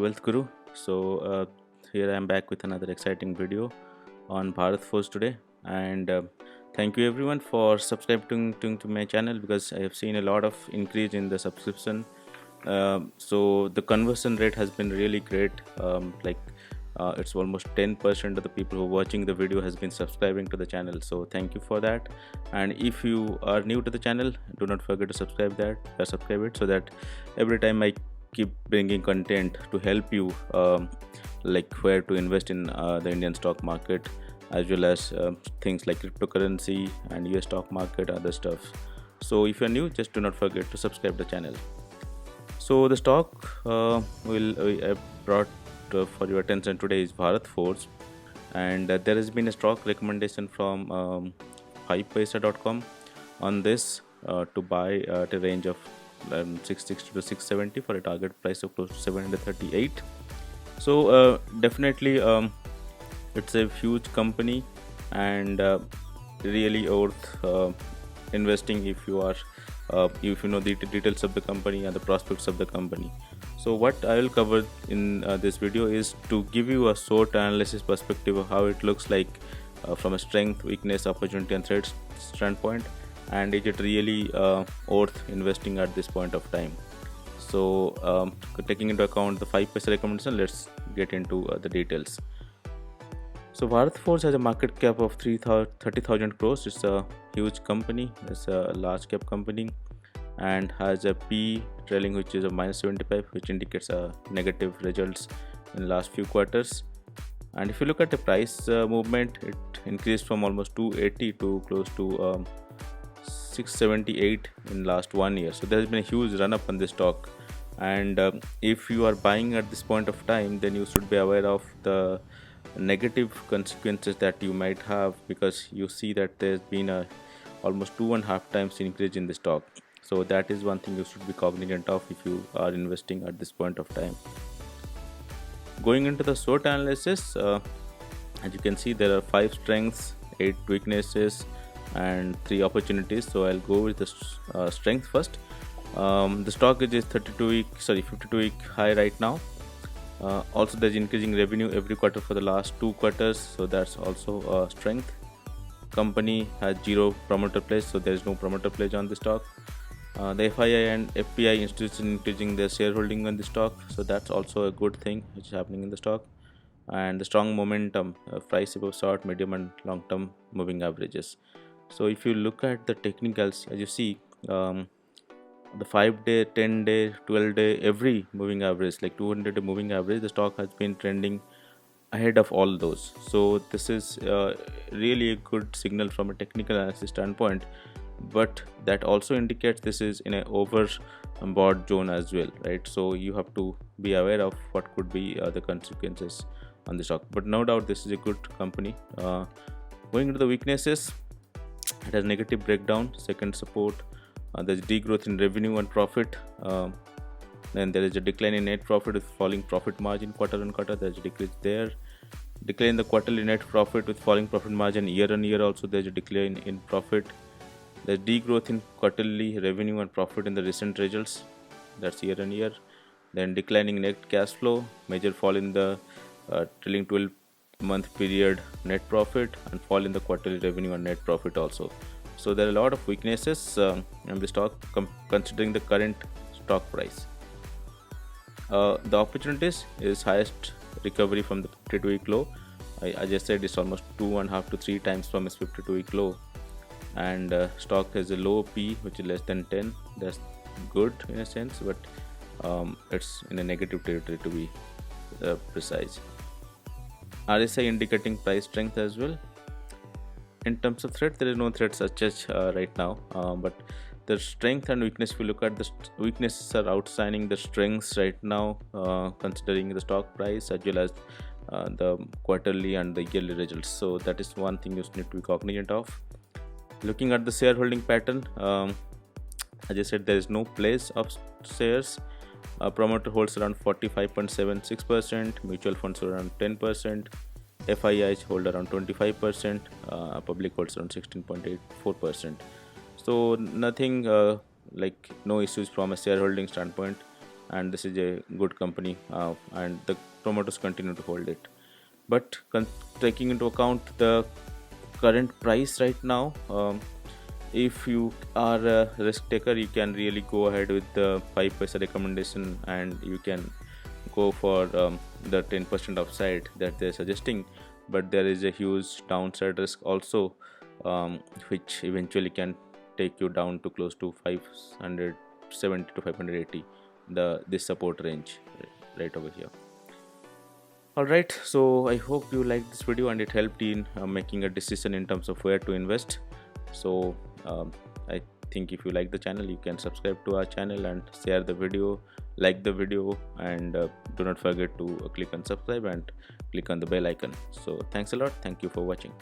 Wealth Guru. So here I am back with another exciting video on Bharat Forge today, and thank you everyone for subscribing to my channel because I have seen a lot of increase in the subscription. So the conversion rate has been really great. It's almost 10% of the people who are watching the video has been subscribing to the channel. So thank you for that. And if you are new to the channel, do not forget to subscribe it so that every time I keep bringing content to help you like where to invest in the Indian stock market, as well as things like cryptocurrency and US stock market, other stuff. So if you're new, just do not forget to subscribe the channel. So the stock I brought for your attention today is Bharat Forge, and there has been a stock recommendation from 5paisa.com on this to buy at a range of 660 to 670 for a target price of close to 738. So definitely it's a huge company and really worth investing if you know the details of the company and the prospects of the company. So what I will cover in this video is to give you a SWOT analysis perspective of how it looks like from a strength, weakness, opportunity and threat standpoint, and is it really worth investing at this point of time. So taking into account the 5% recommendation, let's get into the details. So Bharat Forge has a market cap of 30,000 crores. It's a huge company. It's a large cap company and has a P trailing which is a -75, which indicates negative results in last few quarters. And if you look at the price movement, it increased from almost 280 to close to 678 in last 1 year. So there has been a huge run up on this stock, and if you are buying at this point of time, then you should be aware of the negative consequences that you might have, because you see that there's been a almost 2.5 times increase in the stock. So that is one thing you should be cognizant of if you are investing at this point of time. Going into the SWOT analysis, as you can see, there are 5 strengths, 8 weaknesses and 3 opportunities. So I'll go with the strength first. The stock is 52-week high right now. Also there's increasing revenue every quarter for the last 2 quarters, so that's also a strength. Company has 0 promoter pledge, so there is no promoter pledge on the stock. The FII and FPI institution increasing their shareholding on the stock, so that's also a good thing which is happening in the stock. And the strong momentum, price above short, medium and long term moving averages. So if you look at the technicals, as you see, the 5-day, 10-day, 12-day, every moving average, like 200-day moving average, the stock has been trending ahead of all those. So this is really a good signal from a technical analysis standpoint, but that also indicates this is in an overbought zone as well, right? So you have to be aware of what could be the consequences on the stock, but no doubt this is a good company. Going into the weaknesses, it has negative breakdown, second support. There's degrowth in revenue and profit. Then there is a decline in net profit with falling profit margin quarter on quarter. There's a decrease there. Decline in the quarterly net profit with falling profit margin. Year on year also there's a decline in profit. There's degrowth in quarterly revenue and profit in the recent results. That's year on year. Then declining net cash flow. Major fall in the trailing 12-month period net profit, and fall in the quarterly revenue and net profit also. So there are a lot of weaknesses in the stock considering the current stock price. The opportunities is highest recovery from the 52-week low. I just said it's almost 2.5 to 3 times from its 52-week low, and stock has a low P which is less than 10. That's good in a sense, but it's in a negative territory to be precise. RSI indicating price strength as well. In terms of threat, there is no threat such as right now, but the strength and weakness, if you look at the weaknesses are outshining the strengths right now, considering the stock price as well as the quarterly and the yearly results. So that is one thing you need to be cognizant of. Looking at the shareholding pattern, as I said, there is no place of shares. Promoter holds around 45.76%, mutual funds around 10%, FIIs hold around 25%, public holds around 16.84%. So nothing like no issues from a shareholding standpoint, and this is a good company, and the promoters continue to hold it. But taking into account the current price right now, if you are a risk taker, you can really go ahead with the 5 paisa recommendation, and you can go for the 10% upside that they're suggesting. But there is a huge downside risk also, which eventually can take you down to close to 570 to 580, this support range right over here. Alright, so I hope you liked this video and it helped in making a decision in terms of where to invest. So I think if you like the channel, you can subscribe to our channel and share the video, like the video, and do not forget to click on subscribe and click on the bell icon. So thanks a lot. Thank you for watching.